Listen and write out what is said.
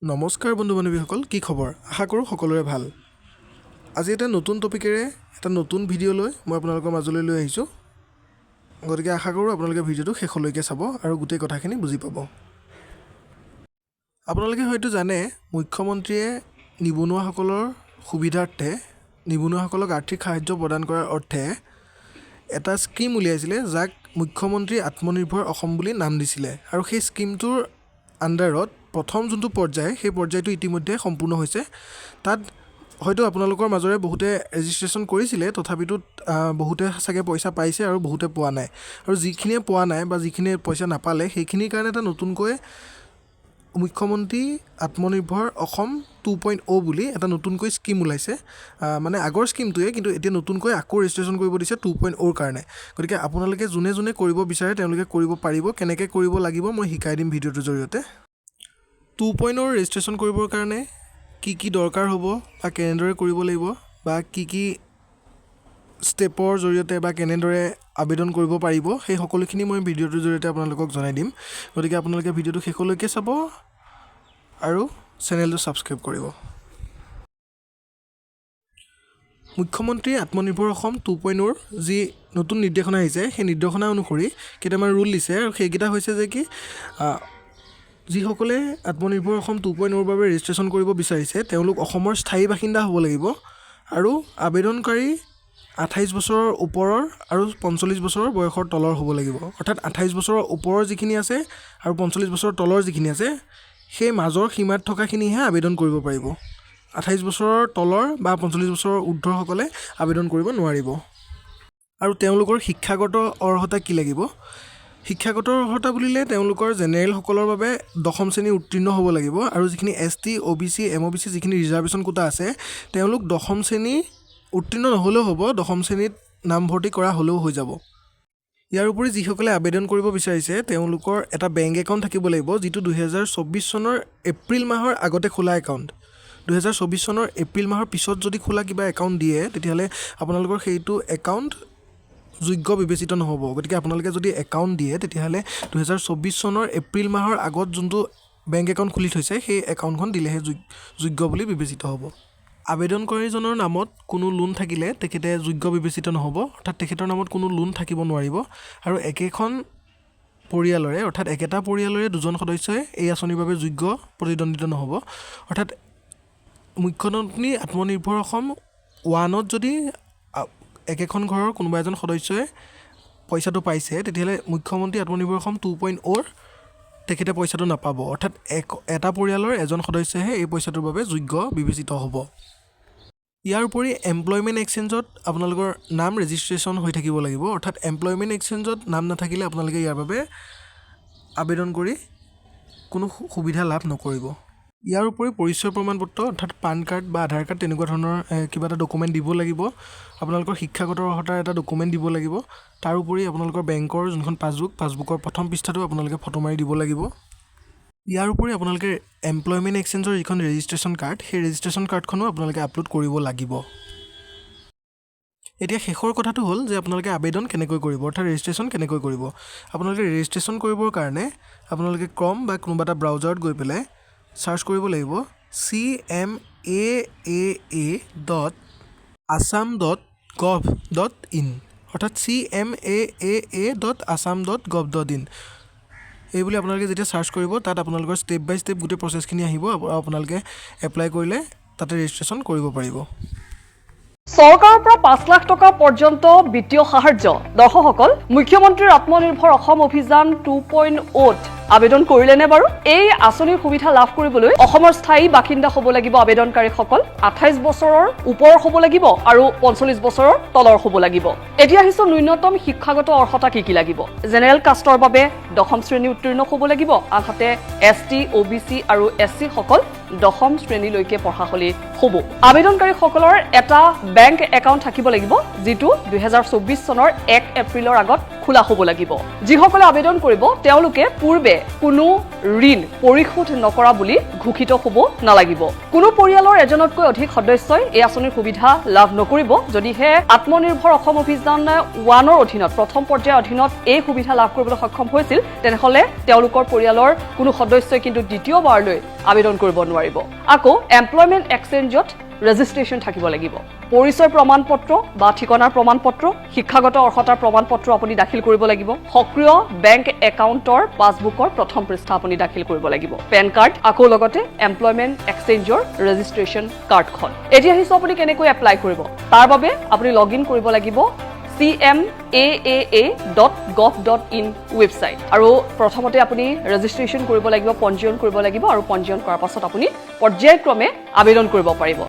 নমস্কাৰ বন্ধু বান্ধৱীসকল, কি খবৰ? আশা কৰোঁ সকলোৰে ভাল। আজি এটা নতুন টপিকেৰে এটা নতুন ভিডিঅ' লৈ মই আপোনালোকৰ মাজলৈ লৈ আহিছোঁ। গতিকে আশা কৰোঁ আপোনালোকে ভিডিঅ'টো শেষলৈকে চাব আৰু গোটেই কথাখিনি বুজি পাব। আপোনালোকে হয়তো জানে, মুখ্যমন্ত্ৰীয়ে নিবনুৱাসকলৰ সুবিধাৰ্থে নিবনুৱাসকলক আৰ্থিক সাহায্য প্ৰদান কৰাৰ অৰ্থে এটা স্কীম উলিয়াইছিলে, যাক মুখ্যমন্ত্ৰী আত্মনিৰ্ভৰ অসম বুলি নাম দিছিলে। আৰু সেই স্কীমটোৰ আণ্ডাৰত প্ৰথম যোনটো পৰ্যায়, সেই পৰ্যায়টো ইতিমধ্যে সম্পূৰ্ণ হৈছে। তাত হয়তো আপোনালোকৰ মাজৰে বহুতে ৰেজিষ্ট্ৰেশ্যন কৰিছিলে, তথাপিতো বহুতে চাগে পইচা পাইছে আৰু বহুতে পোৱা নাই। আৰু যিখিনিয়ে পোৱা নাই বা যিখিনিয়ে পইচা নাপালে, সেইখিনিৰ কাৰণে এটা নতুনকৈ মুখ্যমন্ত্ৰী আত্মনিৰ্ভৰ অসম 2.0 বুলি এটা নতুনকৈ স্কীম ওলাইছে। মানে আগৰ স্কীমটোৱে, কিন্তু এতিয়া নতুনকৈ আকৌ ৰেজিষ্ট্ৰেশ্যন কৰিব দিছে 2.0 কাৰণে। গতিকে আপোনালোকে যোনে যোনে কৰিব বিচাৰে তেওঁলোকে কৰিব পাৰিব। কেনেকৈ কৰিব লাগিব মই শিকাই দিম ভিডিঅ'টোৰ জৰিয়তে। 2.0 ৰেজিষ্ট্ৰেশ্যন কৰিবৰ কাৰণে কি কি দৰকাৰ হ'ব বা কেনেদৰে কৰিব লাগিব বা কি কি ষ্টেপৰ জৰিয়তে বা কেনেদৰে আবেদন কৰিব পাৰিব, সেই সকলোখিনি মই ভিডিঅ'টোৰ জৰিয়তে আপোনালোকক জনাই দিম। গতিকে আপোনালোকে ভিডিঅ'টো শেষলৈকে চাব আৰু চেনেলটো ছাবস্ক্ৰাইব কৰিব। মুখ্যমন্ত্ৰী আত্মনিৰ্ভৰ অসম 2.0 যি নতুন নিৰ্দেশনা আহিছে, সেই নিৰ্দেশনা অনুসৰি কেইটামান ৰুল দিছে। আৰু সেইকেইটা হৈছে যে কি, যিসকলে আত্মনিৰ্ভৰ অসম 2.0 বাবে ৰেজিষ্ট্ৰেশ্যন কৰিব বিচাৰিছে তেওঁলোক অসমৰ স্থায়ী বাসিন্দা হ'ব লাগিব আৰু আবেদনকাৰী 28 বছৰৰ ওপৰৰ আৰু 45 বছৰৰ বয়সৰ তলৰ হ'ব লাগিব। অৰ্থাৎ 28 বছৰৰ ওপৰৰ যিখিনি আছে আৰু 45 বছৰৰ তলৰ যিখিনি আছে, সেই মাজৰ সীমাত থকাখিনিহে আবেদন কৰিব পাৰিব। 28 বছৰৰ তলৰ বা 45 বছৰৰ ঊৰ্ধসকলে আবেদন কৰিব নোৱাৰিব। আৰু তেওঁলোকৰ শিক্ষাগত অৰ্হতা কি লাগিব? শিক্ষাগত অৰ্হতা বুলিলে তেওঁলোকৰ জেনেৰেলসকলৰ বাবে 10ম শ্ৰেণী উত্তীৰ্ণ হ'ব লাগিব। আৰু যিখিনি ST, OBC, MOBC যিখিনি ৰিজাৰ্ভেশ্যন কোটা আছে, তেওঁলোক 10ম শ্ৰেণী উত্তীৰ্ণ নহ'লেও হ'ব, 10ম শ্ৰেণীত নামভৰ্তি কৰা হ'লেও হৈ যাব। ইয়াৰ উপৰি যিসকলে আবেদন কৰিব বিচাৰিছে তেওঁলোকৰ এটা বেংক একাউণ্ট থাকিব লাগিব, যিটো 2024 চনৰ এপ্ৰিল মাহৰ আগতে খোলা একাউণ্ট। 2024 চনৰ এপ্ৰিল মাহৰ পিছত যদি খোলা কিবা একাউণ্ট দিয়ে, তেতিয়াহ'লে আপোনালোকৰ সেইটো একাউণ্ট যোগ্য বিবেচিত নহ'ব। গতিকে আপোনালোকে যদি একাউণ্ট দিয়ে, তেতিয়াহ'লে 2024 চনৰ এপ্ৰিল মাহৰ আগত যোনটো বেংক একাউণ্ট খুলি থৈছে, সেই একাউণ্টখন দিলেহে যোগ্য বুলি বিবেচিত হ'ব। আবেদনকাৰীজনৰ নামত কোনো লোন থাকিলে তেখেতে যোগ্য বিবেচিত নহ'ব, অৰ্থাৎ তেখেতৰ নামত কোনো লোন থাকিব নোৱাৰিব। আৰু একেখন পৰিয়ালৰে, অৰ্থাৎ একেটা পৰিয়ালৰে দুজন সদস্যই এই আঁচনিৰ বাবে যোগ্য প্ৰতিদ্বন্দ্বিতা নহ'ব। অৰ্থাৎ মুখ্যমন্ত্ৰী আত্মনিৰ্ভৰ অসম 1ত যদি একেখন ঘৰৰ কোনোবা এজন সদস্যই পইচাটো পাইছে, তেতিয়াহ'লে মুখ্যমন্ত্ৰী আত্মনিৰ্ভৰ অসম 2.0 তেখেতে পইচাটো নাপাব। অৰ্থাৎ এটা পৰিয়ালৰ এজন সদস্যহে এই পইচাটোৰ বাবে যোগ্য বিবেচিত হ'ব। ইয়াৰ উপৰি এমপ্লয়মেণ্ট এক্সচেঞ্জত আপোনালোকৰ নাম ৰেজিষ্ট্ৰেশ্যন হৈ থাকিব লাগিব। অৰ্থাৎ এমপ্লয়মেণ্ট এক্সচেঞ্জত নাম নাথাকিলে আপোনালোকে ইয়াৰ বাবে আবেদন কৰি কোনো সুবিধা লাভ নকৰিব। ইয়াৰ উপৰি পৰিচয় প্ৰমাণপত্ৰ, অৰ্থাৎ পান কাৰ্ড বা আধাৰ কাৰ্ড তেনেকুৱা ধৰণৰ কিবা এটা ডকুমেণ্ট দিব লাগিব। আপোনালোকৰ শিক্ষাগত অৰ্হতাৰ এটা ডকুমেণ্ট দিব লাগিব। তাৰ উপৰি আপোনালোকৰ বেংকৰ যোনখন পাছবুকৰ প্ৰথম পৃষ্ঠাটো আপোনালোকে ফটো মাৰি দিব লাগিব। ইয়াৰ উপৰি আপোনালোকে এমপ্লয়মেণ্ট এক্সচেঞ্জৰ যিখন ৰেজিষ্ট্ৰেশ্যন কাৰ্ড, সেই ৰেজিষ্ট্ৰেশ্যন কাৰ্ডখনো আপোনালোকে আপলোড কৰিব লাগিব। এতিয়া শেষৰ কথাটো হ'ল যে আপোনালোকে আবেদন কেনেকৈ কৰিব, অৰ্থাৎ ৰেজিষ্ট্ৰেশ্যন কেনেকৈ কৰিব। আপোনালোকে ৰেজিষ্ট্ৰেশ্যন কৰিবৰ কাৰণে আপোনালোকে ক্ৰম বা কোনোবা এটা ব্ৰাউজাৰত গৈ পেলাই চাৰ্চ কৰিব লাগিব cmaa.assam.gov.in, অৰ্থাৎ cmaa.assam.gov.in। এই বুলি আপোনালোকে যেতিয়া চাৰ্চ কৰিব, তাত আপোনালোকৰ ষ্টেপ বাই ষ্টেপ গোটেই প্ৰচেছখিনি আহিব। আপোনালোকে এপ্লাই কৰিলে তাতে ৰেজিষ্ট্ৰেশ্যন কৰিব পাৰিব। চৰকাৰৰ পৰা 5 লাখ টকা পৰ্যন্ত বিত্তীয় সাহায্য। দৰ্শকসকল, মুখ্যমন্ত্ৰীৰ আত্মনিৰ্ভৰ অসম অভিযান 2.0ত আবেদন কৰিলেনে বাৰু? এই আঁচনিৰ সুবিধা লাভ কৰিবলৈ অসমৰ স্থায়ী বাসিন্দা হ'ব লাগিব আবেদনকাৰীসকল, 28 বছৰৰ ওপৰ হ'ব লাগিব আৰু 45 বছৰৰ তলৰ হ'ব লাগিব। এতিয়া আহিছো ন্যূনতম শিক্ষাগত অৰ্হতা কি কি লাগিব। জেনেৰেল কাষ্টৰ বাবে 10ম শ্ৰেণী উত্তীৰ্ণ হ'ব লাগিব, আনহাতে ST, OBC আৰু SC সকল দশম শ্ৰেণীলৈকে পঢ়া হ'লেই হ'ব আবেদনকাৰীসকলৰ এটা বেংক একাউণ্ট থাকিব লাগিব যিটো 2024 চনৰ 1 এপ্ৰিলৰ আগত খোলা হ'ব লাগিব যিসকলে আবেদন কৰিব তেওঁলোকে পূৰ্বে কোনো ঋণ পৰিশোধ নকৰা বুলি ঘোষিত হ'ব নালাগিব কোনো পৰিয়ালৰ এজনতকৈ অধিক সদস্যই এই আঁচনিৰ সুবিধা লাভ নকৰিব যদিহে আত্মনিৰ্ভৰ অসম অভিযান 1ৰ অধীনত প্ৰথম পৰ্যায়ৰ অধীনত এই সুবিধা লাভ কৰিবলৈ সক্ষম হৈছিল তেনেহলে তেওঁলোকৰ পৰিয়ালৰ কোনো সদস্যই কিন্তু দ্বিতীয়বাৰলৈ আবেদন কৰিব নোৱাৰিব আকৌ এমপ্লয়মেন্ট এক্সচেঞ্জত ৰেজিষ্ট্ৰেচন থাকিব লাগিব পৰিচয় প্ৰমাণপত্ৰ বা ঠিকনাৰ প্ৰমাণপত্ৰ শিক্ষাগত অৰ্হতাৰ প্ৰমাণপত্ৰ আপুনি দাখিল কৰিব লাগিব সক্ৰিয় বেংক একাউণ্টৰ পাছবুকৰ প্ৰথম পৃষ্ঠা আপুনি দাখিল কৰিব লাগিব পেন কাৰ্ড আকৌ লগতে এমপ্লয়মেন্ট এক্সচেঞ্জৰ ৰেজিষ্ট্ৰেচন কাৰ্ডখন এতিয়া আহিছো আপুনি কেনেকৈ এপ্লাই কৰিব তাৰ বাবে আপুনি লগইন কৰিব লাগিব cmaa.gov.in ৱেবছাইট আৰু প্ৰথমতে আপুনি ৰেজিষ্ট্ৰেচন কৰিব লাগিব পঞ্জীয়ন কৰিব লাগিব আৰু পঞ্জীয়ন কৰাৰ পাছত আপুনি পৰ্যায়ক্ৰমে আবেদন কৰিব পাৰিব